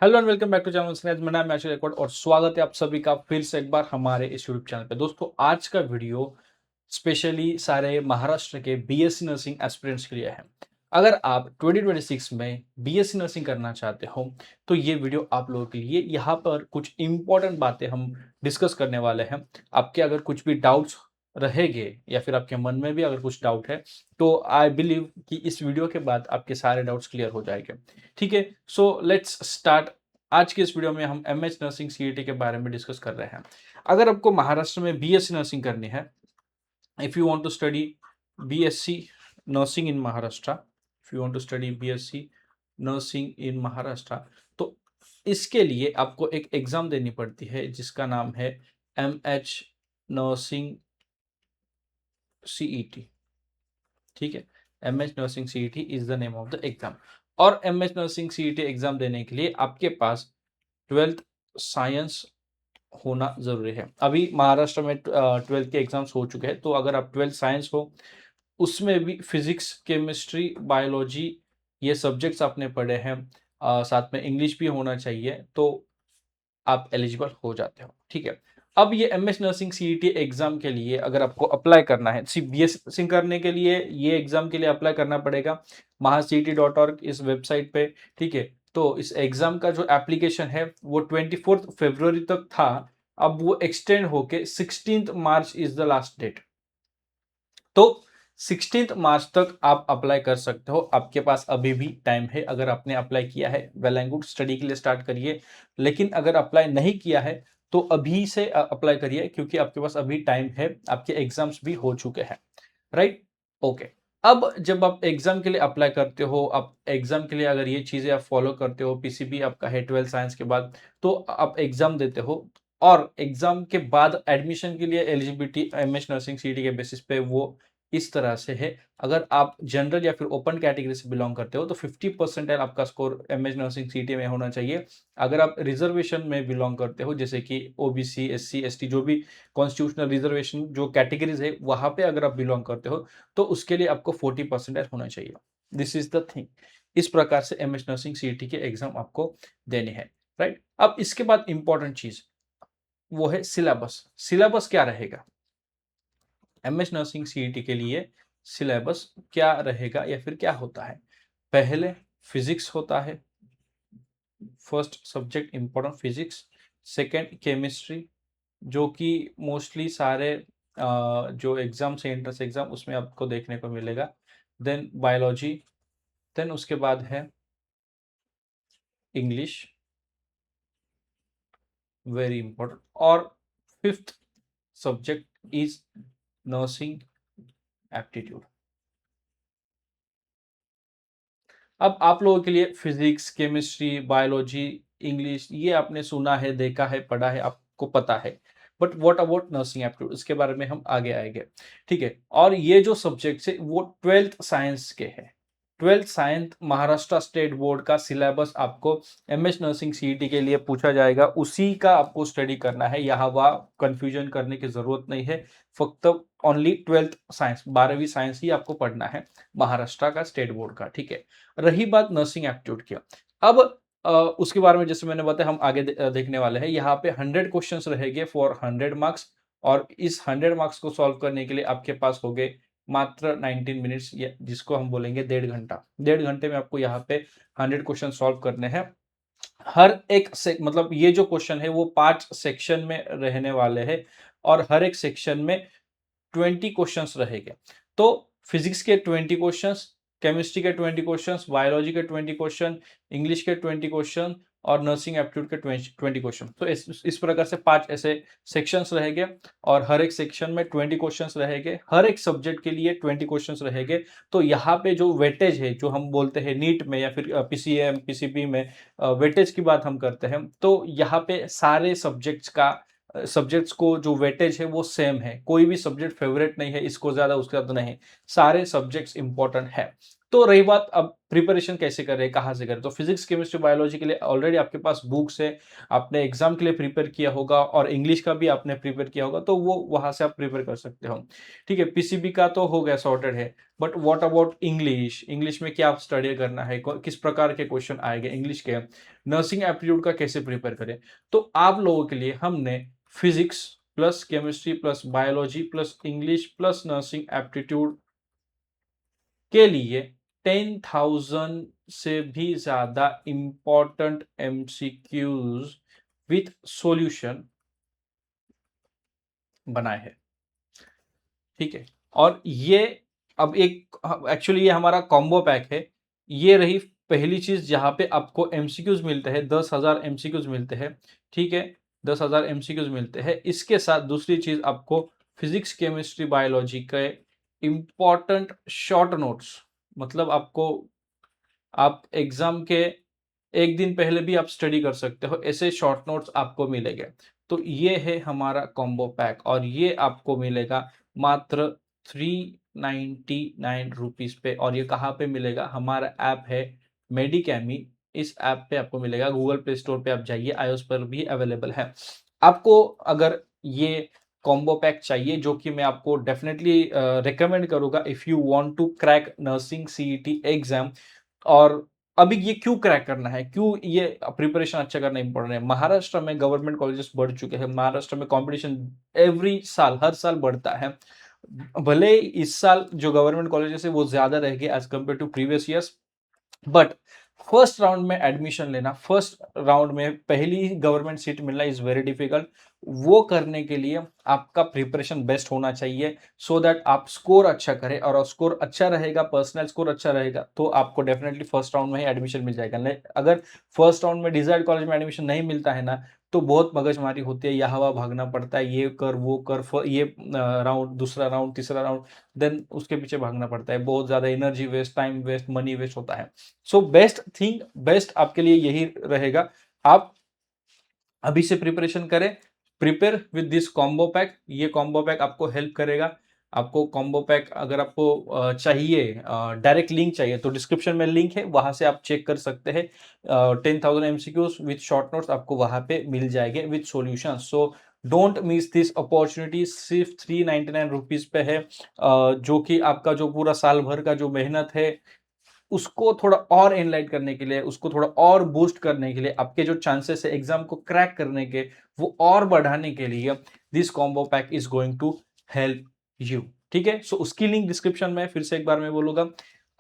Hello and welcome back to channel Sneh. मेरा नाम है आशीष रिकॉर्ड और स्वागत है आप सभी का फिर से एक बार हमारे इस यूट्यूब चैनल पे। दोस्तों आज का वीडियो स्पेशली सारे महाराष्ट्र के बीएससी नर्सिंग एस्पिरेंट्स के लिए है। अगर आप 2026 में बीएससी नर्सिंग करना चाहते हो तो ये वीडियो आप लोगों के लिए। यहाँ पर कुछ इंपॉर्टेंट बातें हम डिस्कस करने वाले हैं। आपके अगर कुछ भी डाउट्स रहेंगे या फिर आपके मन में भी अगर कुछ डाउट है तो आई बिलीव कि इस वीडियो के बाद आपके सारे डाउट्स क्लियर हो जाएंगे। ठीक है, सो लेट्स स्टार्ट। आज के इस वीडियो में हम एमएच नर्सिंग सीईटी के बारे में डिस्कस कर रहे हैं। अगर आपको महाराष्ट्र में बीएससी नर्सिंग करनी है, if you want to study BSc nursing in Maharashtra, if you want to study BSc nursing in Maharashtra, तो इसके लिए आपको एक एग्जाम देनी पड़ती है जिसका नाम है एमएच नर्सिंग सीईटी। ठीक है, MH nursing CET is the name of the exam. और एमएच नर्सिंग सीईटी एग्जाम देने के लिए आपके पास 12th साइंस होना ज़रूरी है। अभी महाराष्ट्र में 12th के एग्ज़ाम्स हो चुके हैं, तो अगर आप 12th साइंस हो, उसमें भी फिज़िक्स, केमिस्ट्री, बायोलॉजी ये सब्जेक्ट्स आपने पढ़े हैं, साथ में इंग्लिश भी होना चाहिए, तो आप एलिजिबल हो जाते हो। ठीक है, अब ये एमएस नर्सिंग सीईटी एग्ज़ाम के लिए अगर आपको अप्लाई करना है, सिर्फ बीएससी नर्सिंग करने के लिए ये एग्ज़ाम के लिए अप्लाई करना पड़ेगा महासीईटी.org इस वेबसाइट पे। ठीक है, तो इस एग्ज़ाम का जो एप्लीकेशन है वो 24 फरवरी तक था। अब वो एक्सटेंड होके 16 मार्च इज द लास्ट डेट। तो 16 मार्च तक आप अप्लाई कर सकते हो। आपके पास अभी भी टाइम है। अगर आपने अप्लाई किया है, वेल एंड गुड, स्टडी के लिए स्टार्ट करिए। लेकिन अगर अप्लाई नहीं किया है तो अभी से अप्लाई करिए, क्योंकि आपके पास अभी टाइम है। आपके एग्जाम्स भी हो चुके हैं, राइट? ओके। अब जब आप एग्जाम के लिए अप्लाई करते हो, आप एग्जाम के लिए अगर ये चीजें आप फॉलो करते हो, पीसीबी आपका है 12 साइंस के बाद, तो आप एग्जाम देते हो और एग्जाम के बाद एडमिशन के लिए एलिजिबिलिटी एमएच नर्सिंग सीईटी के बेसिस पे वो इस तरह से है। अगर आप जनरल या फिर ओपन कैटेगरी से बिलोंग करते हो तो 50 परसेंटाइल आपका स्कोर एमएच नर्सिंग सीईटी में होना चाहिए। अगर आप रिजर्वेशन में बिलोंग करते हो, जैसे कि ओबीसी, एससी, एसटी, जो भी कॉन्स्टिट्यूशनल रिजर्वेशन जो कैटेगरीज है वहां पे अगर आप बिलोंग करते हो तो उसके लिए आपको 40 परसेंटाइल होना चाहिए। This is the thing. इस प्रकार से एमएच नर्सिंग सीईटी के एग्जाम आपको देने हैं, राइट? अब इसके बाद इंपॉर्टेंट चीज वो है सिलेबस। सिलेबस क्या रहेगा एमएच नर्सिंग सीईटी के लिए? सिलेबस क्या रहेगा या फिर क्या होता है? पहले फिजिक्स होता है, first subject important physics. Second chemistry, जो कि मोस्टली सारे जो एग्जाम्स है एंट्रेंस एग्जाम उसमें आपको देखने को मिलेगा। देन बायोलॉजी, देन उसके बाद है इंग्लिश, वेरी इंपॉर्टेंट। और fifth subject is nursing aptitude. अब आप लोगों के लिए फिजिक्स, केमिस्ट्री, बायोलॉजी, इंग्लिश ये आपने सुना है, देखा है, पढ़ा है, आपको पता है। But what about nursing aptitude, इसके बारे में हम आगे आएंगे। ठीक है, और ये जो सब्जेक्ट है वो 12th साइंस के हैं। 12th science Maharashtra state board का सिलेबस आपको एमएच नर्सिंग सीईटी के लिए पूछा जाएगा, उसी का आपको स्टडी करना है। यहाँ वहाँ कंफ्यूजन करने की जरूरत नहीं है। फक्त ओनली 12th साइंस, 12वीं साइंस ही आपको पढ़ना है महाराष्ट्र का स्टेट बोर्ड का। ठीक है, रही बात नर्सिंग एप्टीट्यूड की, अब उसके बारे में जैसे मैंने बताया हम आगे देखने वाले हैं। यहाँ पे 100 क्वेश्चंस रहेंगे फॉर 100 मार्क्स, और इस 100 मार्क्स को सॉल्व करने के लिए आपके पास हो गए मात्र 19 मिनट्स, जिसको हम बोलेंगे 1.5 घंटा। 1.5 घंटे में आपको यहाँ पे 100 क्वेश्चन सॉल्व करने हैं। हर एक से मतलब ये जो क्वेश्चन है वो 5 सेक्शन में रहने वाले हैं, और हर एक सेक्शन में 20 क्वेश्चंस रहेंगे। तो फिजिक्स के 20 क्वेश्चंस, केमिस्ट्री के 20 क्वेश्चंस, बायोलॉजी के 20 क्वेश्चन, इंग्लिश के 20 क्वेश्चन और नर्सिंग एप्टीट्यूड के 20 क्वेश्चन। तो इस प्रकार से 5 ऐसे सेक्शंस रहेंगे, और हर एक सेक्शन में 20 क्वेश्चंस रहेंगे। हर एक सब्जेक्ट के लिए 20 क्वेश्चंस रहेंगे। तो यहाँ पे जो वेटेज है, जो हम बोलते हैं नीट में या फिर पीसीएम, पीसीबी में वेटेज की बात हम करते हैं, तो यहाँ पे सारे सब्जेक्ट्स को जो वेटेज है वो सेम है। कोई भी सब्जेक्ट फेवरेट नहीं है, इसको ज्यादा उसका ज्यादा नहीं, सारे सब्जेक्ट्स इंपॉर्टेंट है। तो रही बात अब प्रिपरेशन कैसे करें, कहाँ से करें, तो फिजिक्स, केमिस्ट्री, बायोलॉजी के लिए ऑलरेडी आपके पास बुक्स है, आपने एग्जाम के लिए प्रिपेयर किया होगा और इंग्लिश का भी आपने प्रिपेयर किया होगा, तो वो वहां से आप प्रिपेयर कर सकते हो। ठीक है, पीसीबी का तो हो गया, सॉर्टेड है। But what about English, English में क्या आप स्टडी करना है, किस प्रकार के क्वेश्चन आएंगे इंग्लिश के, नर्सिंग एप्टीट्यूड का कैसे प्रिपेयर करें, तो आप लोगों के लिए हमने physics plus chemistry plus biology plus English plus nursing aptitude के लिए 10,000 से भी ज्यादा इंपॉर्टेंट एमसीक्यूज विथ सॉल्यूशन बनाए हैं। ठीक है, और ये अब एक एक्चुअली ये हमारा कॉम्बो पैक है। ये रही पहली चीज जहां पे आपको एमसीक्यूज मिलते हैं, 10,000 एमसीक्यूज मिलते हैं। ठीक है, 10,000 एमसीक्यूज मिलते हैं। इसके साथ दूसरी चीज आपको फिजिक्स, केमिस्ट्री, बायोलॉजी के इंपॉर्टेंट शॉर्ट नोट्स, मतलब आपको आप एग्जाम के एक दिन पहले भी आप स्टडी कर सकते हो, ऐसे शॉर्ट नोट्स आपको मिलेंगे। तो ये है हमारा कॉम्बो पैक और ये आपको मिलेगा मात्र 399 रुपीज पे। और ये कहाँ पे मिलेगा, हमारा ऐप है मेडिकैमी, इस ऐप पे आपको मिलेगा, गूगल प्ले स्टोर पे आप जाइए, iOS पर भी अवेलेबल है। आपको अगर ये कॉम्बो पैक चाहिए, जो कि मैं आपको डेफिनेटली रिकमेंड करूंगा if you want to crack nursing CET exam. और अभी ये क्यों क्रैक करना है, क्यों ये प्रिपरेशन अच्छा करना इंपॉर्टेंट है, महाराष्ट्र में गवर्नमेंट कॉलेजेस बढ़ चुके हैं, महाराष्ट्र में कंपटीशन एवरी साल हर साल बढ़ता है। भले इस साल जो गवर्नमेंट कॉलेजेस है वो ज्यादा रहेंगे as compare to previous years, but first round में एडमिशन लेना, फर्स्ट राउंड में पहली गवर्नमेंट सीट मिलना इज वेरी डिफिकल्ट। वो करने के लिए आपका प्रिपरेशन बेस्ट होना चाहिए, सो दैट आप स्कोर अच्छा करें, और स्कोर अच्छा रहेगा, पर्सनल स्कोर अच्छा रहेगा, तो आपको डेफिनेटली फर्स्ट राउंड में ही एडमिशन मिल जाएगा। नहीं, अगर फर्स्ट राउंड में डिजायर्ड कॉलेज में एडमिशन नहीं मिलता है ना, तो बहुत मगजमारी होती है, यहाँ वहाँ भागना पड़ता है, ये कर वो कर, ये राउंड, दूसरा राउंड, तीसरा राउंड, देन उसके पीछे भागना पड़ता है, बहुत ज्यादा energy waste, time waste, money waste होता है। सो बेस्ट थिंग, बेस्ट आपके लिए यही रहेगा, आप अभी से प्रिपरेशन करें, prepare with this combo pack. ये कॉम्बो पैक आपको हेल्प करेगा। आपको कॉम्बो पैक अगर आपको चाहिए, डायरेक्ट लिंक चाहिए, तो डिस्क्रिप्शन में लिंक है, वहां से आप चेक कर सकते हैं। 10,000 एमसीक्यूज विद शॉर्ट नोट्स आपको वहां पे मिल जाएंगे with solution. So don't miss this opportunity, सिर्फ 399 रुपीज पे है, जो कि आपका जो पूरा साल भर का जो मेहनत है उसको थोड़ा और एनलाइट करने के लिए, उसको थोड़ा और बूस्ट करने के लिए, आपके जो चांसेस है एग्जाम को क्रैक करने के वो और बढ़ाने के लिए, this combo pack is going to help you. ठीक है, सो उसकी लिंक डिस्क्रिप्शन में फिर से एक बार मैं बोलूंगा।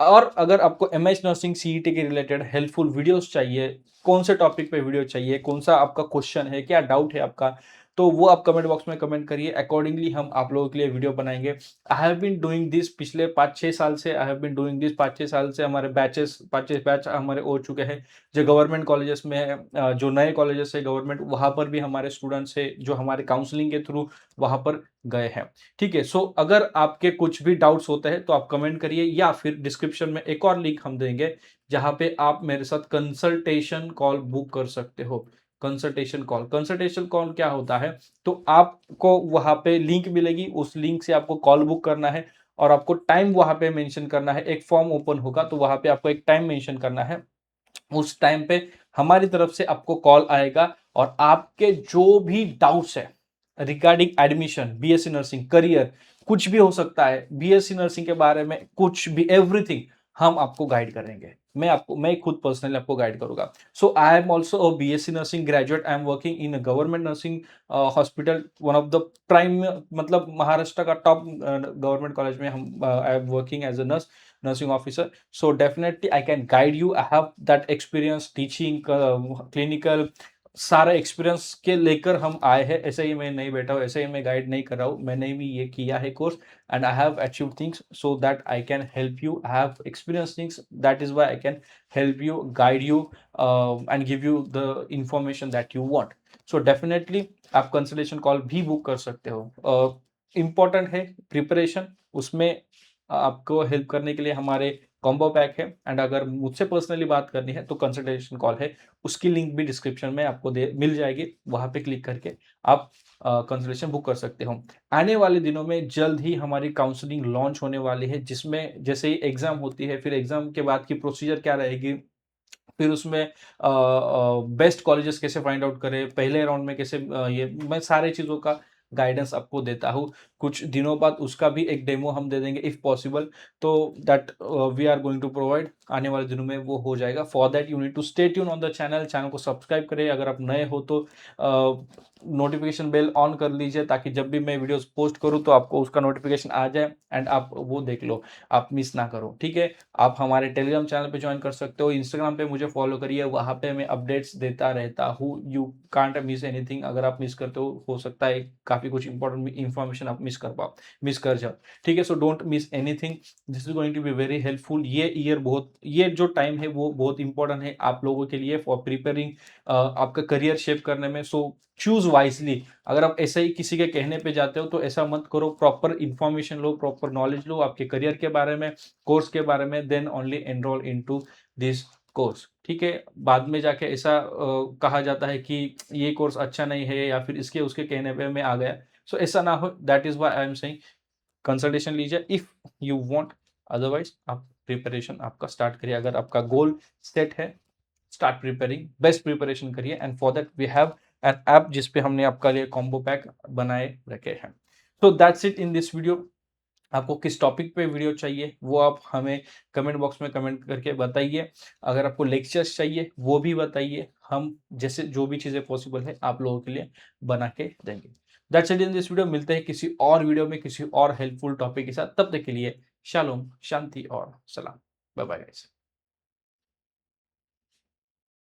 और अगर आपको एमएच नर्सिंग सीईटी के रिलेटेड हेल्पफुल वीडियोस चाहिए, कौन से टॉपिक पे वीडियो चाहिए, कौन सा आपका क्वेश्चन है, क्या डाउट है आपका, तो वो आप कमेंट बॉक्स में कमेंट करिए, अकॉर्डिंगली हम आप लोगों के लिए वीडियो बनाएंगे। I have been doing this पिछले 5-6 साल से, I have been doing this 5-6 साल से, हमारे बैचेस 5-6 बैच हमारे हो चुके हैं, जो गवर्नमेंट कॉलेजेस में है, जो नए कॉलेजेस है गवर्नमेंट, वहां पर भी हमारे स्टूडेंट्स है जो हमारे काउंसलिंग के थ्रू वहां पर गए हैं। ठीक है, सो अगर आपके कुछ भी डाउट्स होते हैं तो आप कमेंट करिए, या फिर डिस्क्रिप्शन में एक और लिंक हम देंगे जहां पे आप मेरे साथ कंसल्टेशन कॉल बुक कर सकते हो। कंसल्टेशन कॉल क्या होता है, तो आपको वहां पे लिंक मिलेगी, उस लिंक से आपको कॉल बुक करना है, और आपको टाइम वहां पे मेंशन करना है, एक फॉर्म ओपन होगा तो वहां पे आपको एक टाइम मेंशन करना है, उस टाइम पे हमारी तरफ से आपको कॉल आएगा, और आपके जो भी डाउट्स है regarding admission, BSc nursing, career, कुछ भी हो सकता है, बीएससी नर्सिंग के बारे में कुछ भी, एवरीथिंग हम आपको गाइड करेंगे। मैं खुद पर्सनली आपको गाइड करूंगा। So I am also a BSc nursing graduate, I am working in a government nursing hospital, one of the prime, मतलब महाराष्ट्र का टॉप गवर्नमेंट कॉलेज में हम I am working as a nursing officer. So definitely I can guide you. I have that experience teaching, clinical, सारा experience के लेकर हम आए हैं। ऐसे ही मैं नहीं बैठा हूँ, ऐसे ही मैं गाइड नहीं कर रहा हूँ, मैंने भी ये किया है course, and I have achieve things so that I can help you. I have experience things, that is why I can help you, guide you and give you the information that you want. So definitely आप consultation call भी book कर सकते हो। Important है preparation, उसमें आपको help करने के लिए हमारे कॉम्बो पैक है। एंड अगर मुझसे पर्सनली बात करनी है तो कंसल्टेशन कॉल है, उसकी लिंक भी डिस्क्रिप्शन में आपको दे मिल जाएगी, वहाँ पे क्लिक करके आप कंसल्टेशन बुक कर सकते हो। आने वाले दिनों में जल्द ही हमारी काउंसलिंग लॉन्च होने वाली है, जिसमें जैसे ही एग्ज़ाम होती है, फिर एग्ज़ाम के बाद की प्रोसीजर क्या रहेगी, फिर उसमें बेस्ट कॉलेजेस कैसे फाइंड आउट करें, पहले राउंड में कैसे ये मैं सारे चीज़ों का गाइडेंस आपको देता हूँ। कुछ दिनों बाद उसका भी एक डेमो हम दे देंगे इफ पॉसिबल, तो that we are going to provide, आने वाले दिनों में वो हो जाएगा। For that you need to stay tune on the channel, channel को सब्सक्राइब करें। अगर आप नए हो तो नोटिफिकेशन बेल ऑन कर लीजिए, ताकि जब भी मैं वीडियोस पोस्ट करूँ तो आपको उसका नोटिफिकेशन आ जाए एंड आप वो देख लो, आप मिस ना करो, ठीक है। आप हमारे टेलीग्राम चैनल पे ज्वाइन कर सकते हो, इंस्टाग्राम पे मुझे फॉलो करिए, वहाँ पे मैं अपडेट्स देता रहता हूँ। यू कांट मिस एनीथिंग, अगर आप मिस करते हो सकता है काफ़ी कुछ इंपॉर्टेंट इन्फॉर्मेशन आप मिस कर जाओ, ठीक है। So don't miss anything, this is going to be very helpful. ये जो टाइम है वो बहुत इंपॉर्टेंट है आप लोगों के लिए फॉर प्रिपेयरिंग आपका करियर शेप करने में। So choose wisely. अगर आप ऐसे ही किसी के कहने पे जाते हो तो ऐसा मत करो, प्रॉपर इंफॉर्मेशन लो, प्रॉपर नॉलेज लो आपके करियर के बारे में, कोर्स के बारे में, then only enrol into this course, ठीक है। बाद में जाके ऐसा कहा जाता है कि ये कोर्स अच्छा नहीं है या फिर इसके उसके कहने पे मैं आ गया, सो ऐसा ना हो। That is why I am saying consultation लीजिए इफ यू वांट, अदरवाइज आप प्रिपरेशन आपका स्टार्ट करिए। अगर आपका गोल सेट है, स्टार्ट प्रिपेयरिंग, बेस्ट प्रिपरेशन करिए। And for that we have an app जिस पे हमने आपका लिए कॉम्बो पैक बनाए रखे हैं। So that's it in this video. आपको किस टॉपिक पे वीडियो चाहिए वो आप हमें कमेंट बॉक्स में कमेंट करके बताइए। अगर आपको लेक्चर्स चाहिए वो भी बताइए, हम जैसे जो भी चीज़ें पॉसिबल है आप लोगों के लिए बना के देंगे। That's it in this video. मिलते हैं किसी और वीडियो में किसी और हेल्पफुल टॉपिक के साथ, तब तक के लिए शालोम, शांति और सलाम। Bye bye guys.